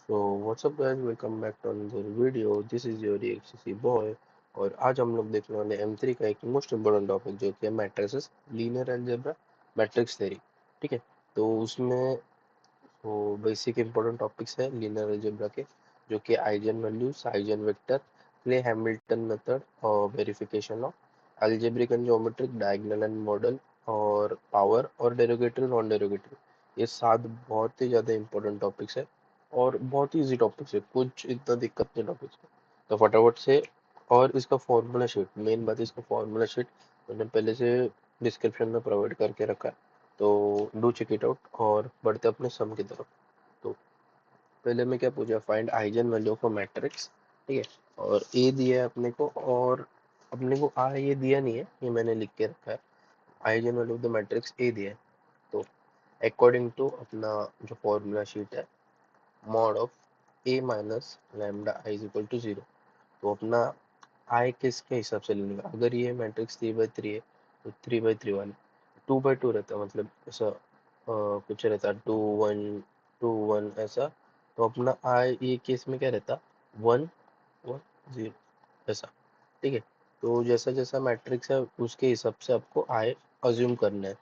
So what's up guys, welcome back to another video. This is your EXCC boy और आज हम लोग देखने वाले M3 का एक मोस्ट इम्पोर्टेंट टॉपिक जो कि है matrices, linear algebra, matrix theory. ठीक है, तो उसमें वो बेसिक इंपॉर्टेंट टॉपिक्स है लीनियर अलजेब्रा के, जो कि eigen values, eigen vector, Cayley Hamilton method और verification of algebraic and geometric, diagonal and modal और पावर और डेरिवेटिव नॉन डेरिवेटिव। ये 7 बहुत ही ज़्यादा इंपॉर्टेंट टॉपिक्स है और बहुत ही इजी टॉपिक्स है, कुछ इतना दिक्कत नहीं टॉपिक्स है। तो फटाफट से, और इसका फॉर्मूला शीट, मेन बात है इसका फॉर्मूला शीट मैंने पहले से डिस्क्रिप्शन में प्रोवाइड करके रखा है, तो डू चेक इट आउट और बढ़ते अपने सम की तरफ। तो पहले मैं क्या पूछा, find eigen value of a matrix. ठीक है, और ए दिया है अपने को, और अपने को आ ये दिया नहीं है, ये मैंने लिख के रखा है। Eigen value of the matrix A दिया है, तो अकॉर्डिंग टू अपना जो फॉर्मूला शीट है, mod of A minus lambda I is equal to 0। तो अपना आई किसके हिसाब से लेने का, अगर ये मैट्रिक्स 3/3 है तो 3/3 वाला 2/2 रहता है, मतलब ऐसा कुछ रहता है 2 1 ऐसा। तो अपना आई ये केस में क्या रहता, 1 1 0 ऐसा। ठीक है, तो जैसा जैसा मैट्रिक्स है उसके हिसाब से आपको आई अज्यूम करना है,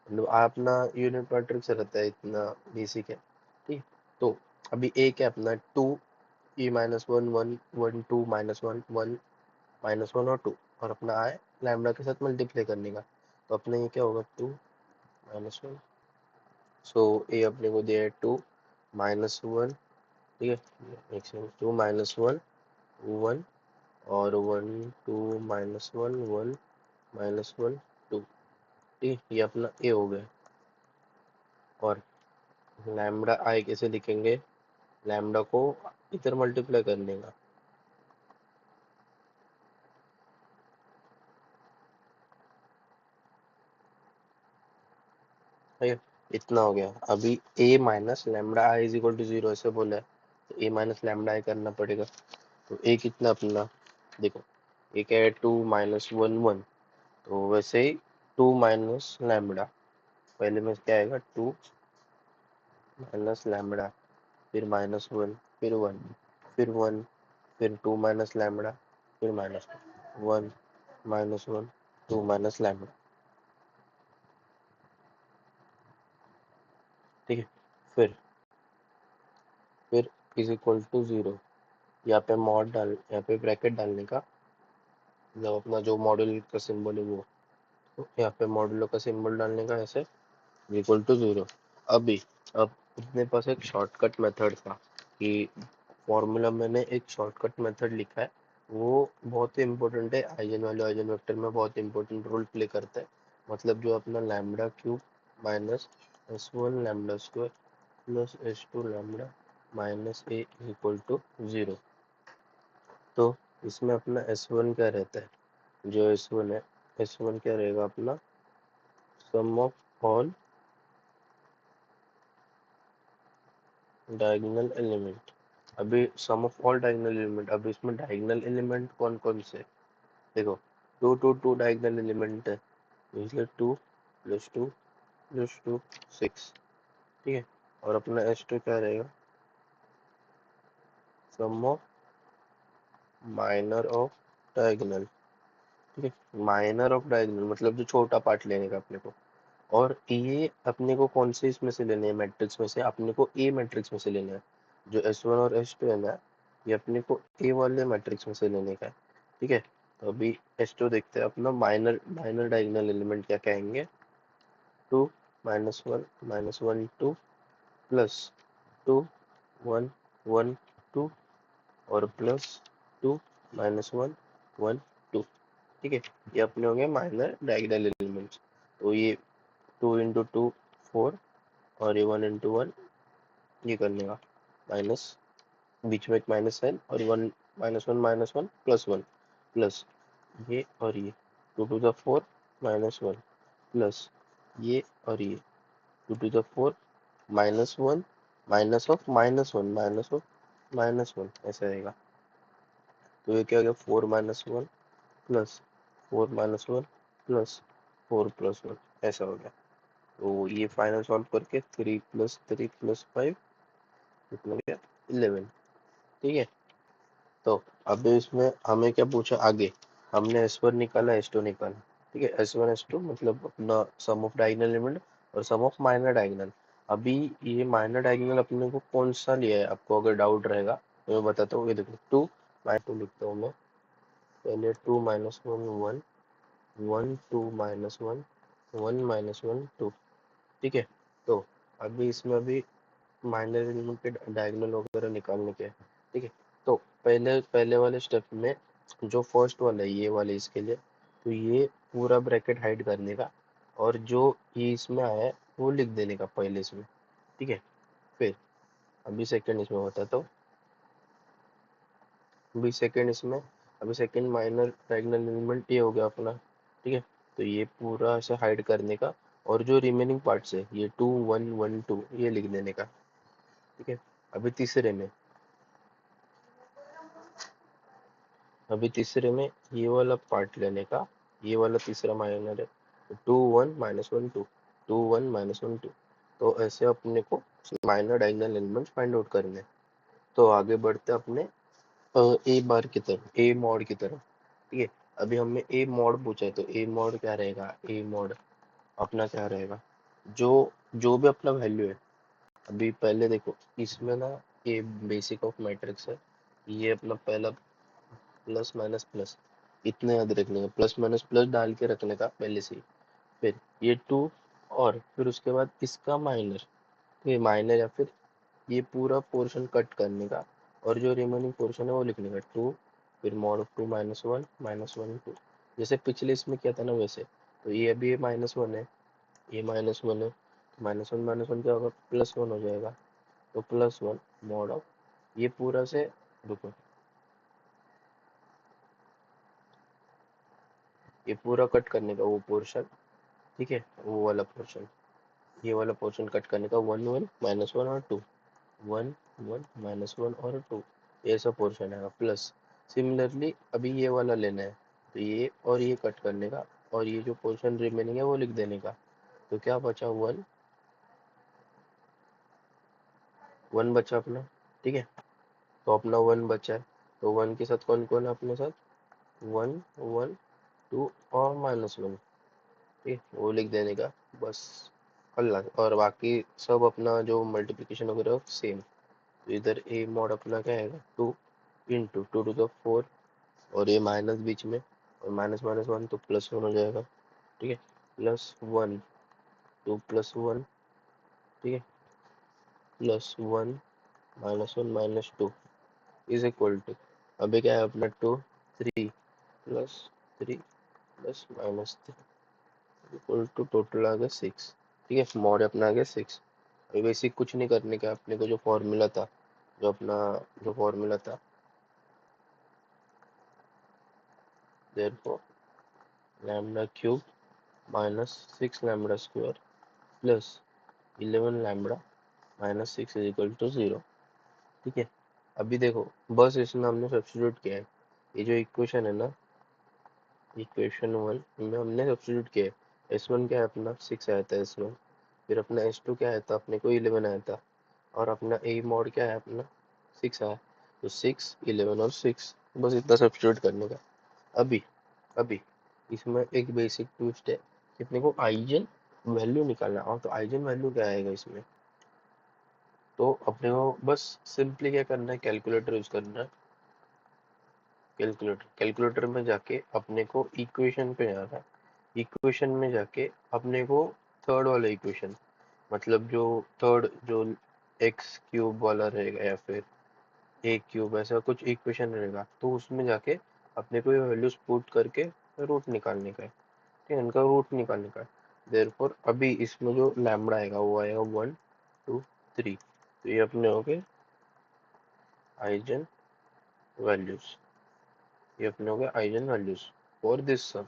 मतलब अपना यूनिट मैट्रिक्स रहता है इतना बेसिक है। ठीक है, तो अभी एक है अपना 2 e -1 1 1 2 -1 1 और 2, और अपना आए लैम्डा के साथ मल्टीप्लाई करने का। तो अपने ये क्या होगा, 2 - 1। सो ए अपने को दिया है 2 - 1। ठीक है, एक सेकंड, 2 - 1 1 और 1 2 - 1 1 - 1 2। ठीक है, ये अपना ए हो गया। और लैम्डा आई कैसे लिखेंगे, लैम्डा को इधर मल्टीप्लाई करने का। ठीक है, इतना हो गया। अभी A minus lambda I is equal to 0 ऐसे बोला है, तो ए माइनस लैम्डा आई करना पड़ेगा। तो ए कितना अपना, देखो ए क्या है, 2 - 1 1। तो वैसे ही 2 - लैम्डा, पहले में क्या आएगा, 2 - लैम्डा, फिर -1, फिर 1, फिर 1, फिर 2 - लैम्डा, फिर -1 -1 2 - लैम्डा। ठीक है, फिर फिर इज इक्वल टू 0। यहाँ पे मॉड डाल, यहाँ पे ब्रैकेट डालने का, मतलब अपना जो मॉड्यूल का सिंबल है वो, तो यहाँ पे मॉड्यूलो का सिंबल डालने का ऐसे, इक्वल टू 0। अभी अब अपने पास एक शॉर्टकट मेथड था कि फॉर्मूला, मैंने एक शॉर्टकट मेथड लिखा है, वो बहुत ही इंपॉर्टेंट है, आइजन वैल्यू आइजन वेक्टर में बहुत इंपॉर्टेंट रोल प्ले करता है। मतलब जो अपना lambda cube minus S1 lambda square plus S2 lambda minus A equal to 0। तो इसमें अपना S1 क्या रहता है, जो S1 है, S1 क्या रहेगा अपना, sum of all diagonal element. अभी सम ऑफ ऑल डायगोनल एलिमेंट, अभी इसमें डायगोनल एलिमेंट कौन कौन से, देखो 2 डायगोनल एलिमेंट है, इसलिए 2 + 2 + 2 6। ठीक है, और अपना S2 क्या रहेगा, सम ऑफ माइनर ऑफ डायगोनल। ठीक है, माइनर ऑफ डायगोनल मतलब जो छोटा पार्ट लेने का अपने को। और ये अपने को कौन से इसमें से लेने हैं, मैट्रिक्स में से, अपने को ए मैट्रिक्स में से लेना है। जो S1 और S2 है ना, ये अपने को ए वाले मैट्रिक्स में से लेने का है। ठीक है, तो अभी S2 देखते हैं अपना, माइनर माइनर डायगोनल एलिमेंट क्या कहेंगे, 2 - 1 - 1 2 प्लस 2 1 1 2 और प्लस 2 - 1 1 2। ठीक है, ये अपने हो गए माइनर डायगोनल एलिमेंट्स। तो ये 2 × 2 4, और ये 1 × 1 ये करने का, माइनस, बीच में एक माइनस साइन, और 1 -1 +1 प्लस ये और ये, 2 × 4 -1 प्लस ये और ये, 2 × 4 -1 माइनस ऑफ -1 माइनस ऑफ -1 ऐसा रहेगा। तो ये क्या हो गया, 4 -1 प्लस 4 -1 प्लस 4 + 1 ऐसा हो गया। तो ये फाइनल सॉल्व करके 3 + 3 + 5 कितना हो गया, 11। ठीक है, तो अभी इसमें हमें क्या पूछा आगे, हमने S1 निकाला, S2 निकाला। ठीक है, S1 S2 मतलब अपना सम ऑफ डायगोनल एलिमेंट और सम ऑफ माइनर डायगोनल। अभी ये माइनर डायगोनल अपने को कौन सा लिया है, आपको अगर डाउट रहेगा तो मैं बताता हूँ। ये देखो 2 -2 लिखता हूँ मैं, पहले 2 - 1 1 1 2 - 1 1 - 1 2। ठीक है, तो अभी इसमें अभी माइनर एलिमेंट के डायगोनल वगैरह निकालने के हैं। ठीक है, तो पहले पहले वाले स्टेप में जो फर्स्ट वाला है ये वाले इसके लिए, तो ये पूरा ब्रैकेट हाइड करने का, और जो ये इसमें आया है वो लिख देने का पहले इसमें। ठीक है, फिर अभी सेकंड इसमें बताता हूँ। अभी सेकंड इसमें, अभी सेकंड माइनर डायगोनल एलिमेंट ये हो गया अपना। ठीक है, तो ये पूरा ऐसे हाइड करने का, और जो रिमेनिंग पार्ट्स है ये 2 1 1 2 ये लिख देने का। ठीक है, अभी तीसरे में, अभी तीसरे में ये वाला पार्ट लेने का, ये वाला तीसरा माइनर है, 2 1 -1 2 2 1 -1 2। तो ऐसे अपने को minor diagonal elements find out करने हैं। तो आगे बढ़ते अपने ए बार की तरफ, ए मॉड की तरफ। ठीक है, अभी हमें ए मॉड पूछा है, तो ए मॉड क्या रहेगा, ए मॉड अपना क्या रहेगा, जो जो भी अपना वैल्यू है। अभी पहले देखो इसमें ना, ये बेसिक ऑफ मैट्रिक्स है, ये अपना पहला प्लस माइनस प्लस, इतने याद रखने का, प्लस माइनस प्लस डाल के रखने का पहले से ही। फिर ये 2, और फिर उसके बाद इसका माइनर, ये माइनर या फिर ये पूरा पोर्शन कट करने का, और जो रिमेनिंग पोर्शन है वो लिखने का 2, फिर मॉड ऑफ 2 -1 2। जैसे पिछले इसमें किया था ना वैसे। तो ये अभी ये -1 है, ये -1 है, तो -1 क्या होगा, +1 हो जाएगा। तो +1 मॉड ऑफ ये पूरा से, रुको, ये पूरा कट करने का वो पोर्शन। ठीक है, वो वाला पोर्शन, ये वाला पोर्शन कट करने का, 1 1 -1 और 2, 1 1 -1 और 2, ये सब पोर्शन है प्लस। सिमिलरली अभी ये वाला लेना है, तो ये और ये कट करने का, और ये जो पोर्शन रिमेनिंग है वो लिख देने का। तो क्या बचा, 1 1 बचा अपना। ठीक है, तो अपना 1 बचा है, तो 1 के साथ कौन कौन है अपने साथ, 1 1 2 और -1। ठीक है, वो लिख देने का बस, अल्लाह। और बाकी सब अपना जो मल्टीप्लिकेशन वगैरह सेम। तो इधर ए मॉड अपना क्या है, 2 इंटू 2 to the 4, और ये माइनस बीच में, और -1 तो +1 हो जाएगा। ठीक है, +1 2 +1। ठीक है, +1 -1 -2 इज इक्वल टू, अभी क्या है अपना 2 3 +3 +-3 इक्वल टू टोटल आ गया 6। ठीक है, मॉड अपना आ गया 6। अभी बेसिक कुछ नहीं करने का, अपने को जो फॉर्मूला था, जो अपना जो फॉर्मूला था, therefore lambda cube -6 lambda square plus 11 lambda -6 is equal to 0। ठीक है, अभी देखो बस इसमें हमने सब्स्टिट्यूट किया है, ये जो इक्वेशन है ना, इक्वेशन 1 में हमने सब्स्टिट्यूट किया है। S1 क्या है अपना 6 आया था S1, फिर अपना S2 क्या आया था, अपने को 11 आया था, और अपना ए मॉड क्या है अपना 6 आया। तो 6 11 और 6, बस इतना सब्स्टिट्यूट करने का। अभी अभी इसमें एक बेसिक ट्विस्ट है कि अपने को आइजन वैल्यू निकालना, और तो आइजन वैल्यू क्या आएगा इसमें, तो अपने को बस सिंपली क्या करना है, कैलकुलेटर यूज करना है। कैलकुलेटर में जाके अपने को इक्वेशन पे जाना है, इक्वेशन में जाके अपने को थर्ड वाला इक्वेशन, मतलब जो थर्ड जो एक्स क्यूब वाला रहेगा या फिर ए क्यूब, ऐसा कुछ इक्वेशन रहेगा, तो उसमें जाके अपने को ये वैल्यूज पुट करके रूट निकालने का है। ठीक है, इनका रूट निकालने का है। देयरफॉर अभी इसमें जो लैम्बडा आएगा वो आएगा 1 2 3। तो ये अपने हो गए आइजन वैल्यूज, ये अपने हो गए आइजन वैल्यूज फॉर दिस सम।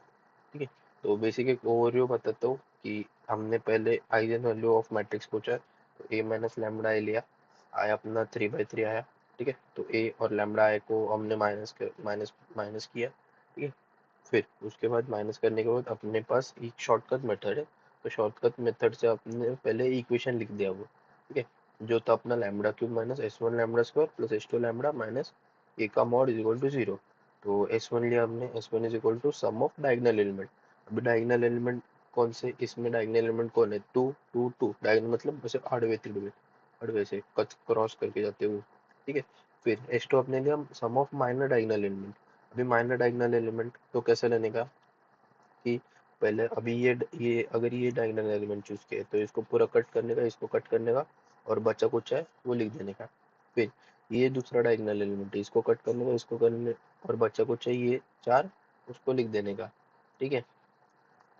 ठीक है, तो बेसिक एक ओवरव्यू बताता हूँ कि हमने पहले आइजन वैल्यू ऑफ मैट्रिक्स पूछा, तो ए माइनस लैम्बडा ए लिया, आया अपना 3/3 आया। ठीक है, तो ए और लैम्बडा ए को हमने माइनस माइनस किया। ठीक है, फिर उसके बाद माइनस करने के बाद अपने पास एक शॉर्टकट मेथड है, तो शॉर्टकट मेथड से अपने पहले इक्वेशन लिख दिया वो। ठीक है, जो था अपना lambda cube minus S1 lambda square plus S2 lambda minus A का मॉड इज इक्वल टू 0। तो S1 लिया हमने, S1 is equal to sum of diagonal element. अभी डायगोनल एलिमेंट कौन से, इसमें डायगोनल एलिमेंट कौन है, 2 2 2। डायगोनल मतलब वैसे आड़वे तिड़वे, आड़वे से कट क्रॉस करके जाते हुए, ठीक है। फिर S2 अपने लिया सम ऑफ माइनर डायगोनल एलिमेंट। अभी माइनर डायगोनल एलिमेंट तो कैसे लेने का कि पहले अभी ये अगर ये डायगोनल एलिमेंट चूज किया तो इसको पूरा कट करने का, इसको कट करने का, और बचा कुछ है वो लिख देने का। फिर ये दूसरा डायगोनल एलिमेंट है, इसको कट करने का, इसको करने, और बचा कुछ है ये 4, उसको लिख देने का, ठीक है।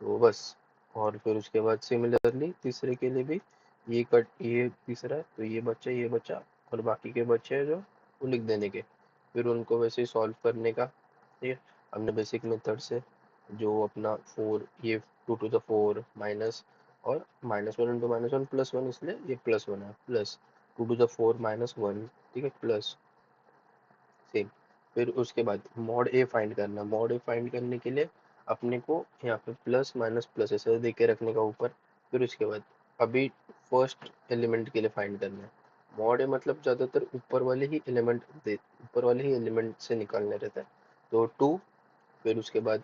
तो बस। और फिर उसके बाद सिमिलरली तीसरे के लिए भी ये कट, ये तीसरा है तो ये बचा और बाकी के बचे हैं जो वो लिख देने के। फिर उनको वैसे ही सॉल्व करने का, ठीक है। हमने बेसिक मेथड से जो अपना 4, ये 2 to the 4 माइनस, और -1 × -1 +1, इसलिए ये +1 है, प्लस 2 to the 4 -1, ठीक है, प्लस सेम। फिर उसके बाद मॉड ए फाइंड करना, मॉड ए फाइंड करने के लिए अपने को यहाँ पे प्लस माइनस प्लस ऐसे दे के रखने का ऊपर। फिर उसके बाद अभी फर्स्ट एलिमेंट के लिए फाइंड करना है। मॉड ए मतलब ज्यादातर ऊपर वाले ही एलिमेंट ऊपर वाले ही एलिमेंट से निकालने रहता है। तो 2, फिर उसके बाद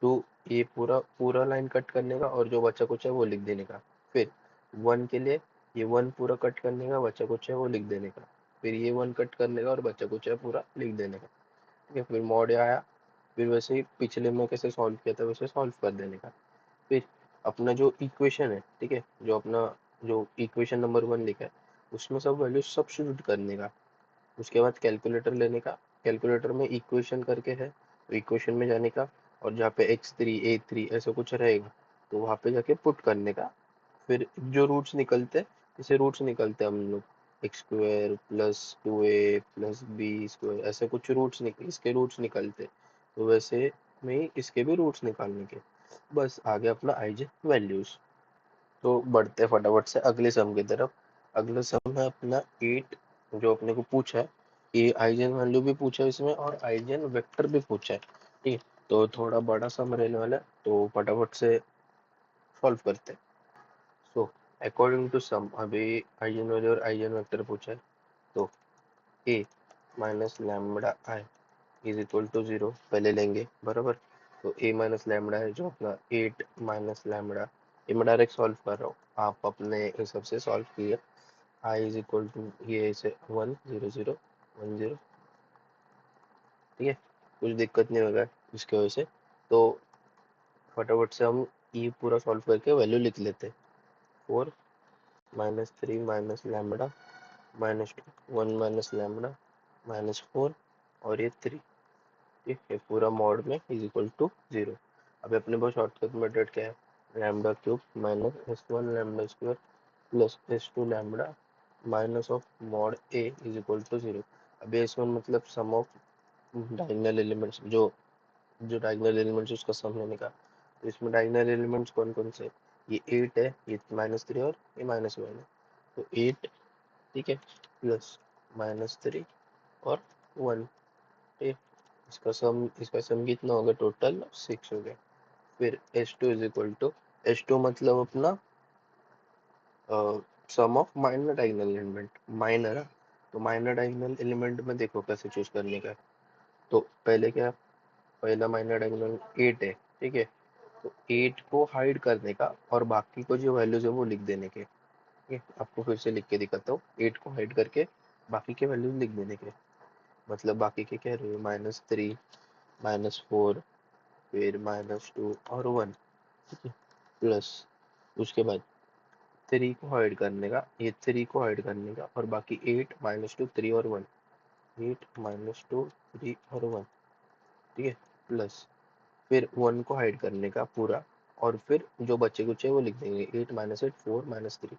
2, ये पूरा पूरा लाइन कट करने का और जो बचा कुछ है वो लिख देने का। फिर 1 के लिए ये 1 पूरा कट करने का, बचा कुछ है वो लिख देने का। फिर ये 1 कट करने का और बचा कुछ है पूरा लिख देने का, ठीक है। फिर मॉड आया, फिर वैसे ही पिछले में कैसे सॉल्व किया था वैसे सॉल्व कर देने का। फिर अपना जो इक्वेशन है, ठीक है, जो अपना जो इक्वेशन नंबर 1 लिखा है उसमें सब वैल्यू सब्स्टिट्यूट करने का। उसके बाद कैलकुलेटर लेने का, कैलकुलेटर में इक्वेशन करके है तो इक्वेशन में जाने का, और जहाँ पे x3 a3 ऐसा कुछ रहेगा तो वहाँ पे जाके पुट करने का। फिर जो रूट्स निकलते हैं, जैसे रूट्स निकलते हैं हम लोग x² + 2a + b² ऐसे कुछ रूट्स इसके रूट्स निकलते, तो वैसे में ही इसके भी रूट्स निकालने के। बस आगे अपना आइजन वैल्यूज। तो बढ़ते फटाफट से अगले सम की तरफ। अगला सम है अपना 8, जो अपने को पूछा है, ये आइजन वैल्यू भी पूछा है इसमें और आइजन वेक्टर भी पूछा है, ठीक है। तो थोड़ा बड़ा सम रहने वाला है तो फटाफट से सॉल्व करते हैं। सो अकॉर्डिंग टू सम, अभी आइजन वैल्यू और आइजन वेक्टर पूछा है, तो a minus lambda I is equal to 0 पहले लेंगे, बराबर। तो a माइनस लैम्बडा है जो अपना 8 माइनस लैम्बडा, ये मैं डायरेक्ट सॉल्व कर रहा हूँ, आप अपने हिसाब से सॉल्व किए। i इज इक्वल टू ये से 1 0 0 1 0, ठीक है। कुछ दिक्कत नहीं होगा इसके वजह से। तो फटाफट से हम ये पूरा सॉल्व करके वैल्यू लिख लेते हैं। 4 -3 माइनस लैम्बडा -2 1 माइनस लैम्बडा -4 और ये 3, ठीक है। पूरा मॉड में इज इक्वल टू 0। अभी अपने पास शॉर्टकट मेथड क्या है, lambda cube minus S1 lambda square plus S2 lambda minus of mod A is equal to 0। अभी S1 मतलब सम ऑफ डायगोनल एलिमेंट्स, जो डायगोनल एलिमेंट्स उसका सम लेने का। तो इसमें डायगोनल एलिमेंट्स कौन कौन से, ये 8 है, ये -3 और ये -1 है। तो 8, ठीक है, प्लस -3 और 1, ठीक है। इसका सम कितना होगा, टोटल 6 हो गया। फिर S2 is equal to, S2 मतलब अपना sum of minor diagonal element, minor. तो माइनर डायगोनल एलिमेंट में देखो कैसे चूज करने का है। तो पहले क्या, पहला माइनर डायगोनल 8 है, ठीक है। तो 8 को हाइड करने का और बाकी को जो वैल्यूज है वो लिख देने के, ठीक है। आपको फिर से लिख के दिखाता हूँ, 8 को हाइड करके बाकी के वैल्यूज लिख देने के। मतलब बाकी के कह रहे हो -3 -4 फिर -2 और 1, ठीक है, प्लस उसके बाद 3 को हाइड करने का, ये 3 को हाइड करने का, और बाकी 8 -2 3 और 1, 8 -2 3 और 1, ठीक है, प्लस फिर 1 को हाइड करने का पूरा, और फिर जो बच्चे कुचे वो लिख देंगे, 8 -8 4 -3,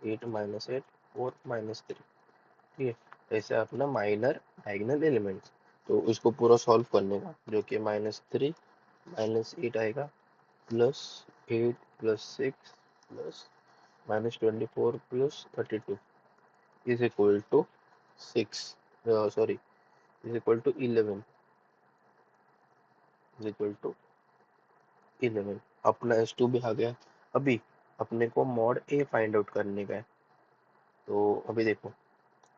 8 -8 4 -3, ठीक है। ऐसे अपना माइनर डायगोनल एलिमेंट्स। तो उसको पूरा सॉल्व करने का, जो कि -3 -8 आएगा, +8 +6 plus -24 +32 is equal to 6, sorry, is equal to 11, is equal to 11। अपना S2 भी आ गया। अभी अपने को मॉड ए फाइंड आउट करने का है। तो अभी देखो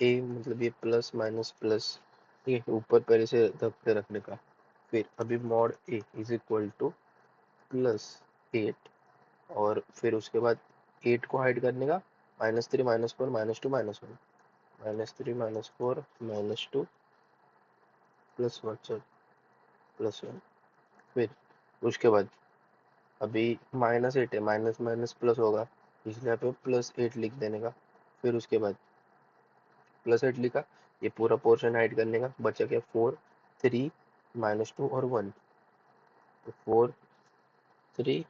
ए मतलब ये प्लस माइनस प्लस, ठीक है, ऊपर पहले से दब के रखने का। फिर अभी mod A is equal two plus 8, और फिर उसके बाद 8 को हाइड करने का, -3 -4 -2 -1, -3 -4 -2 +1, सॉरी +1। फिर उसके बाद अभी -8 है, माइनस माइनस प्लस होगा, इसलिए यहाँ पे +8 लिख देने का। फिर उसके बाद +8 लिखा, ये पूरा पोर्शन हाइड करने का, बचा क्या 4 3 -2 और 1, तो 4 3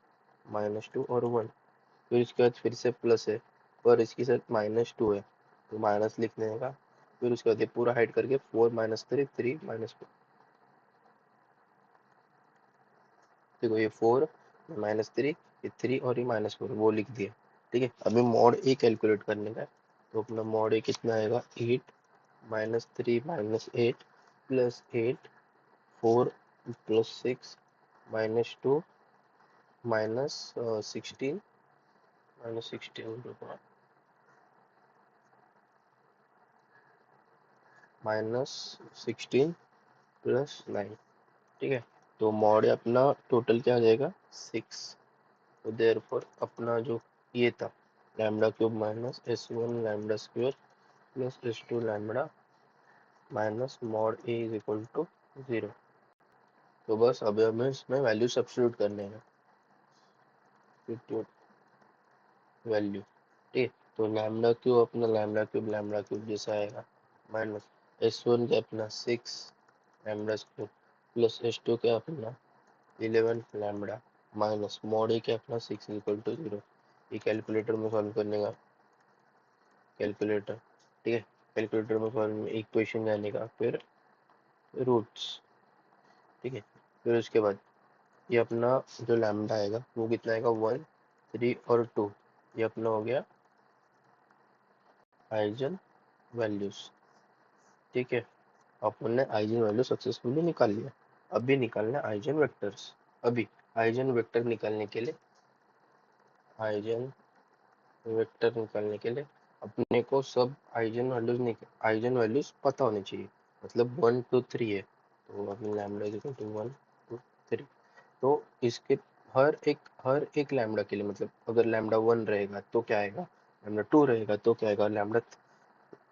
-2 और 1। फिर इसके बाद फिर से प्लस है, पर इसके साथ -2 है, तो माइनस लिख देने का। फिर उसके बाद ये पूरा हाइड करके 4 -3 3 -4, देखो ये 4 -3, ये 3 और ये -4 वो लिख दिए, ठीक है। अभी मॉड ए कैलकुलेट करने का है, तो अपना मॉड ए कितना आएगा, 8 -3 -8 +8 4 +6 -2 -16 -16 -16 +9, ठीक है। तो मॉड अपना टोटल क्या आ जाएगा 6। तो देयरफॉर अपना जो ये था lambda cube minus s1 lambda square plus s2 lambda minus mod A is equal to 0। तो बस अभी हमें इसमें वैल्यू सब्स्टिट्यूट करने हैं, वैल्यू, ठीक है। तो लैम्डा क्यूब जैसा आएगा, माइनस s1 के अपना 6 लैम्डा स्क्वायर प्लस s2 के अपना 11 लैम्डा माइनस मॉड ए के अपना 6 इक्वल टू 0। ये कैलकुलेटर में सॉल्व करने का, कैलकुलेटर, ठीक है। कैलकुलेटर में सॉल्व में इक्वेशन जाने का, फिर रूट्स, ठीक है। फिर उसके बाद ये अपना जो लैम्डा आएगा वो कितना आएगा 1 3 और 2, ये अपना हो गया आइजन वैल्यूज, ठीक है। अपन ने आइजन वैल्यू सक्सेसफुली निकाल लिया। अभी निकालना है आइजन वेक्टर्स। अभी आइजन वेक्टर निकालने के लिए, आइजन वेक्टर निकालने के लिए अपने को सब आइजन वैल्यूज पता होनी चाहिए, मतलब 1 2 3 है, तो अपने लैम्डा इज इक्वल टू 1 2 3। तो इसके हर एक लैम्डा के लिए, मतलब अगर लैम्डा 1 रहेगा तो क्या आएगा, लैम्डा 2 रहेगा तो क्या आएगा, लैम्डा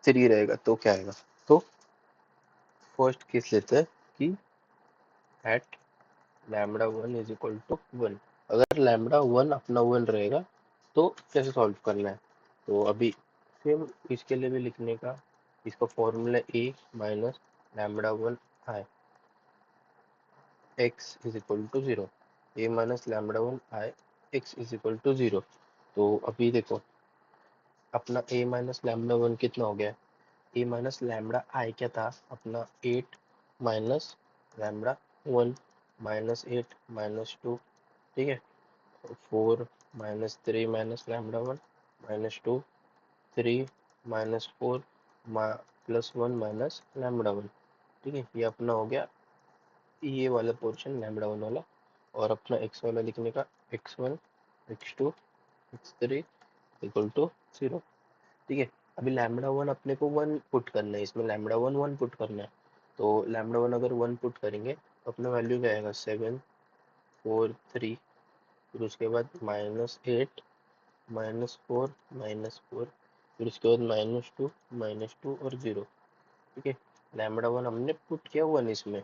3 रहेगा तो क्या आएगा। तो फर्स्ट केस लेते हैं कि at lambda 1 is equal to 1, अगर लैम्डा 1 अपना 1 रहेगा तो कैसे सॉल्व करना है। तो अभी सेम इसके लिए भी लिखने का, इसका formula A minus lambda 1 I x is equal to 0, A minus lambda 1 I x is equal to 0। तो अभी देखो अपना ए माइनस लैम्डा 1 कितना हो गया, ए माइनस लैम्डा आई क्या था अपना 8 माइनस लैम्डा 1 -8 -2, ठीक है। 4 -3 लैम्डा 1 -2 3 -4 +1 लैम्डा 1, ठीक है। ये अपना हो गया ये वाला पोर्शन लैम्डा 1 वाला, और अपना एक्स वाला लिखने का x1 x2 x3 equal to 0, ठीक है। अभी लैम्डा 1 अपने को 1 पुट करना है, इसमें लैम्डा 1 1 पुट करना है। तो लैम्डा 1 अगर 1 पुट करेंगे तो अपना वैल्यू क्या आएगा 7 4 3, फिर उसके बाद -8 -4 -4, फिर उसके बाद -2 -2 और 0, ठीक है। लैम्डा 1 हमने पुट किया 1 इसमें,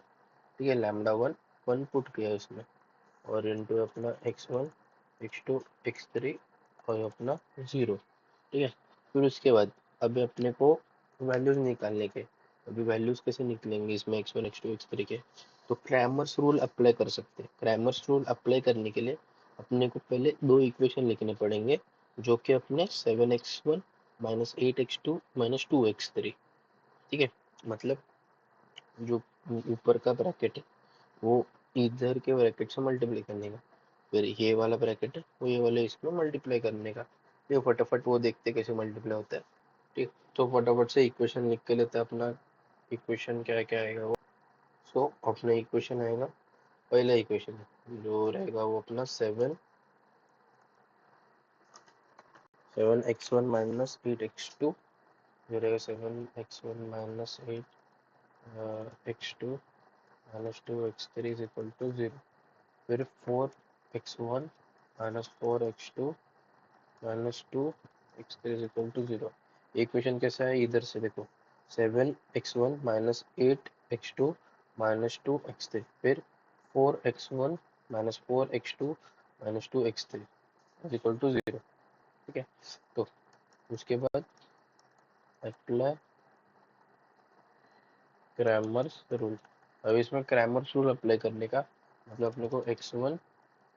ठीक है, लैम्डा 1 1 पुट किया इसमें, और इनटू अपना x1 x2 x3 और अपना 0, ठीक है। फिर उसके बाद अभी अपने को वैल्यूज निकालने के, अभी वैल्यूज कैसे निकलेंगे इसमें x1 x2 x3 के, तो क्रैमर्स रूल अप्लाई कर सकते हैं। क्रैमर्स रूल अप्लाई करने के लिए अपने को पहले दो इक्वेशन लिखने पड़ेंगे, जो कि अपने 7x1 -8x2 -2x3, ठीक है। मतलब जो ऊपर का ब्रैकेट है वो इधर के ब्रैकेट से मल्टीप्लाई करने का, फिर ये वाला ब्रैकेट है वो ये वाले इसमें मल्टीप्लाई करने का। ये फटाफट वो देखते कैसे मल्टीप्लाई होता है, ठीक। तो फटाफट से इक्वेशन लिख के लेते हैं अपना। इक्वेशन क्या क्या आएगा वो, सो अपना इक्वेशन आएगा, पहला इक्वेशन जो रहेगा वो अपना 7x1 -8x2 जो रहेगा 7x1 minus 8 x2 minus 2x3 is equal to 0। फिर 4x1 minus 4x2 minus 2x3 is equal to 0। Equation कैसा है इधर से देखो, 7x1 minus 8x2 minus 2x3, फिर 4x1 minus 4x2 minus 2x3 is equal to 0। ठीक है, तो उसके बाद अप्लाई क्रैमर्स रूल। अब इसमें क्रैमर्स रूल अप्लाई करने का मतलब अपने को x1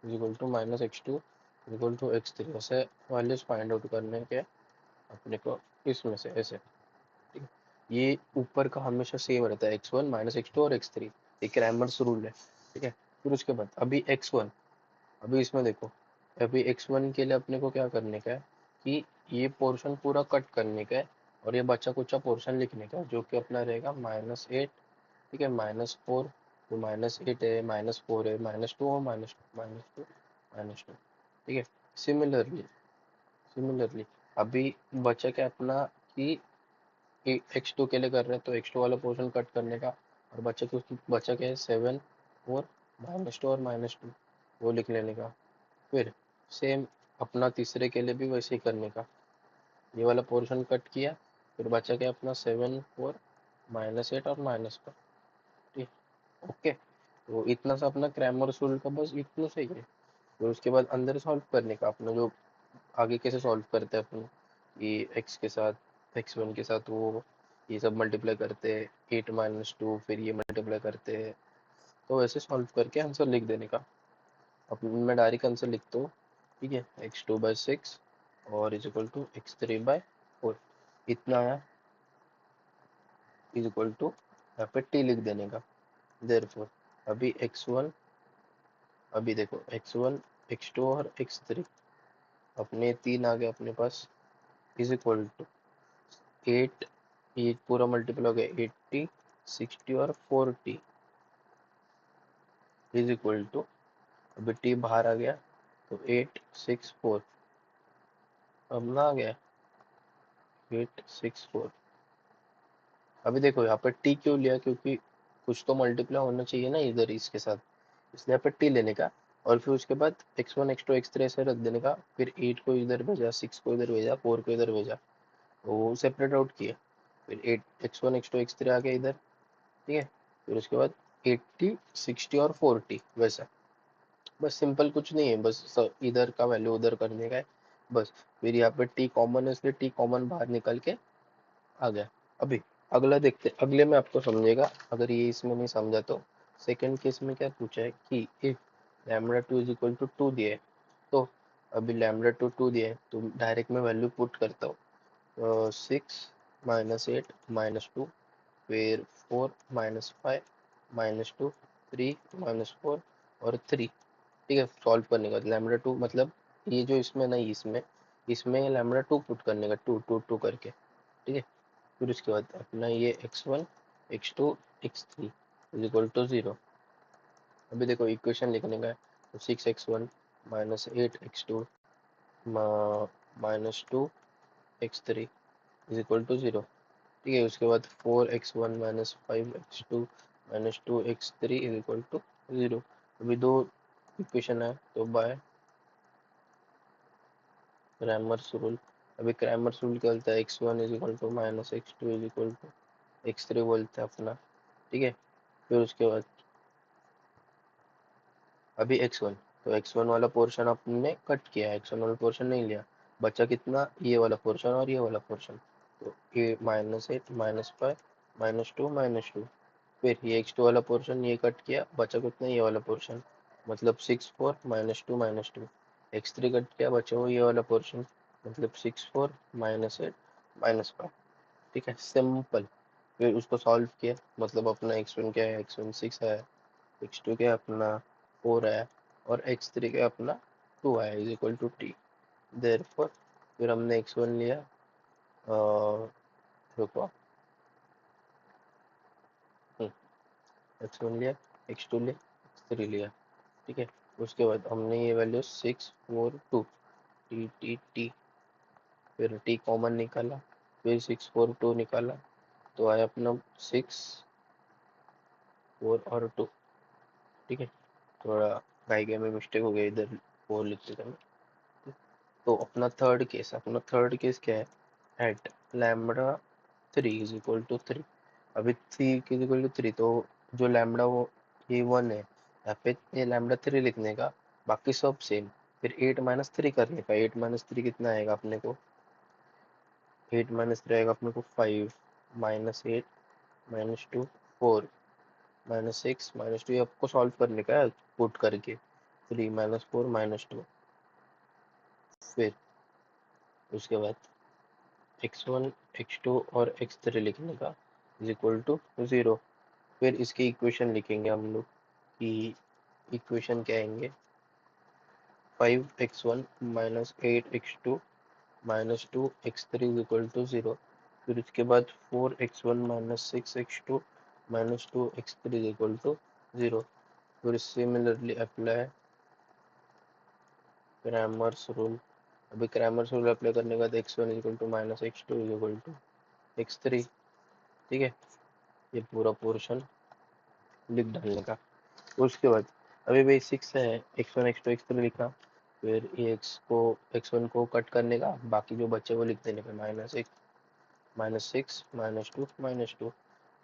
is equal to minus x2 is equal to x3 ऐसे वैल्यूज फाइंड आउट करने के अपने को इसमें से ऐसे। ठीक है, ये ऊपर का हमेशा सेम रहता है, x1 माइनस x2 और x3, ये क्रैमर्स रूल है। ठीक है, फिर उसके बाद अभी x1, अभी इसमें देखो, अभी x1 के लिए अपने को क्या करने का है कि ये पोर्शन पूरा कट करने का है और ये बच्चा कुचा पोर्शन लिखने का है, जो कि अपना रहेगा -8। ठीक है, -4, तो -8 है, -4 है, -2 और -2 -2। ठीक है, सिमिलरली सिमिलरली अभी बचा क्या अपना कि x2 के लिए कर रहे हैं तो x2 वाला पोर्शन कट करने का, और बचा क्या है 7 और -2 और -2 वो लिख लेने का। फिर सेम अपना तीसरे के लिए भी वैसे ही करने का, ये वाला पोर्शन कट किया, फिर बचा क्या अपना 7 और -8 और -4। ठीक, ओके, तो इतना सा अपना क्रैमर रूल का बस इतना सही है। फिर उसके बाद अंदर सॉल्व करने का अपना, जो आगे कैसे सॉल्व करते हैं अपन, ये x के साथ x1 के साथ वो ये सब मल्टीप्लाई करते हैं 8 - 2, फिर ये मल्टीप्लाई करते हैं, तो वैसे सॉल्व करके आंसर लिख देने का। अब मैं डायरेक्ट आंसर लिखता हूँ। ठीक है, x2/6 और इज इक्वल टू x3/4 इतना है, इज इक्वल टू यहाँ पे t लिख देने का। देयरफॉर अभी x1, अभी देखो x1 x2 और x3 अपने तीन आ गए अपने पास, इज इक्वल टू 8, ये पूरा मल्टीपल हो गया 80 60 और 40 इज इक्वल टू, अभी टी बाहर आ गया तो 864 अब ना आ गया 864। अभी देखो यहाँ पर टी क्यों लिया, क्योंकि कुछ तो मल्टीप्लाई होना चाहिए ना इधर इसके साथ, इसलिए यहाँ पर टी लेने का। और फिर उसके बाद x1 x2 x3 ऐसे रख देने का, फिर 8 को इधर भेजा, 6 को इधर भेजा, 4 को इधर भेजा, तो वो सेपरेट आउट किया। फिर 8 x1 x2 x3 आ गया इधर। ठीक है, फिर उसके बाद 80 60 और 40 वैसा, बस सिंपल कुछ नहीं है, बस इधर का वैल्यू उधर करने का है बस। फिर यहाँ पे टी कॉमन है इसलिए टी कॉमन बाहर निकल के आ गया। अभी अगला देखते, अगले में आपको समझेगा, अगर ये इसमें नहीं समझा तो सेकंड केस में क्या पूछा है कि इफ λ2 इज इक्वल टू 2 दिया है, तो अभी λ2 2 दिया है तो डायरेक्ट में वैल्यू पुट करता हूँ, 6 - 8 - 2, फिर 4 - 5 - 2, 3 - 4 और 3। ठीक है, सॉल्व करने का λ2 मतलब ये जो इसमें नहीं, इसमें इसमें λ2 पुट करने का 2 2 2 करके। ठीक है, फिर उसके बाद अपना ये x1 x2 x3 is equal to 0। अभी देखो इक्वेशन लिखने का है, तो 6x1 -8x2 -2x3 is equal to 0। ठीक है, उसके बाद 4x1 -5x2 -2x3 is equal to 0। अभी दो इक्वेशन है तो बाय क्रैमर्स रूल। अभी क्रैमर्स रूल क्या बोलता है, x1 is equal to -x2 is equal to x3 बोलते हैं अपना। ठीक है, फिर उसके बाद अभी x1, तो x1 वाला पोर्शन आपने कट किया, x1 वाला पोर्शन नहीं लिया, बचा कितना ये वाला पोर्शन और ये वाला पोर्शन, तो ये -8 -5 -2 -2। फिर ये x2 वाला पोर्शन ये कट किया, बचा कितना ये वाला पोर्शन, मतलब 64 -2 -2। x3 कट किया, बचा वो ये वाला पोर्शन, मतलब 64 -8 -5। ठीक है, सिंपल। फिर उसको सॉल्व किया, मतलब अपना x1 क्या है, x1 6 है, x2 क्या है अपना 4 है, और x3 क्या है अपना 2 है, is equal to t। Therefore फिर हमने x1 लिया, रुको, x1 लिया, x2 लिया, x3 लिया। ठीक है, उसके बाद हमने ये वैल्यू 6 4 2 टी टी टी, फिर टी कॉमन निकाला, फिर 6 4 2 निकाला तो आया अपना 6 4 और 2। ठीक है, थोड़ा गाइगे में मिस्टेक हो गया इधर 4 लिखते थे। तो अपना थर्ड केस क्या है, at lambda 3 is equal to 3। अभी 3 इज इक्वल टू 3, तो जो लैम्बडा वो ये 1 है, यहाँ पे ये लैम्बडा 3 लिखने का, बाकी सब सेम। फिर 8 माइनस 3 करने का, 8 माइनस 3 कितना आएगा अपने को, 8 माइनस 3 आएगा अपने को 5, माइनस 8 माइनस 2 4 माइनस 6 माइनस 2, ये आपको सॉल्व करने का है पुट करके। 3 माइनस 4 माइनस 2, फिर उसके बाद x1 x2 और x3 लिखने का इज इक्वल टू 0। फिर इसकी इक्वेशन लिखेंगे हम लोग कि इक्वेशन क्या आएंगे, 5x1 minus 8x2 minus 2x3 is equal to 0। फिर उसके बाद 4x1 minus 6x2 minus 2x3 is equal to 0। फिर सिमिलरली अप्लाई क्रैमर्स रूल। अभी क्रैमर्स रूल अप्लाई करने के बाद x1 is equal to minus x2 is equal to x3। ठीक है, ये पूरा पोर्शन लिख डालने का। उसके बाद अभी बेसिक्स है, x1 x2 x3 लिखा, फिर ये x1 को कट करने का, बाकी जो बच्चे वो लिख देने का, माइनस 6 माइनस 2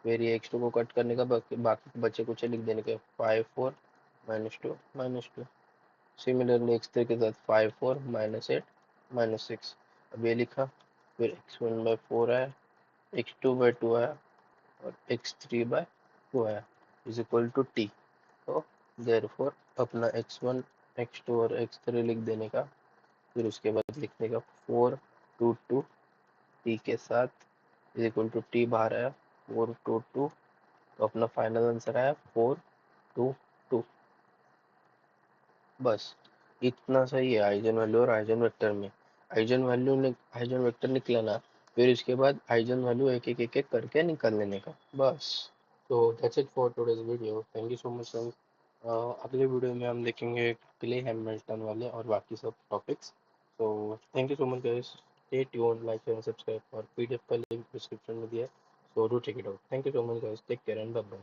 फिर ये x2 को कट करने का, बाकी बच्चे कुछ लिख देने के, 5 4 माइनस 2। सिमिलरली x3 के साथ 5 4 माइनस 8 माइनस 6, अब ये लिखा। फिर x1/4 आया, x2/2 आया और x3/2 आया इज इक्वल टू t। तो देयरफॉर अपना x1 x2 और x3 लिख देने का। फिर उसके बाद लिखने का 4 2 2 t के साथ इज इक्वल टू t बाहर आया 4 2 2, तो अपना फाइनल आंसर आया 4 2 2। बस इतना सही है आइजन वैल्यू और आइजन वेक्टर में। आइजन वेक्टर निकलना, फिर इसके बाद आइजन वैल्यू एक एक एक एक करके निकाल लेने का, बस। तो that's it for today's video, thank you so much sir. अगले वीडियो में हम देखेंगे क्ले हैमिल्टन वाले और बाकी सब टॉपिक्स। तो thank you so much guys, stay tuned, like and subscribe, और पीडीएफ का लिंक डिस्क्रिप्शन में दिया है, so do check it out. Thank you so much guys, take care and bye bye.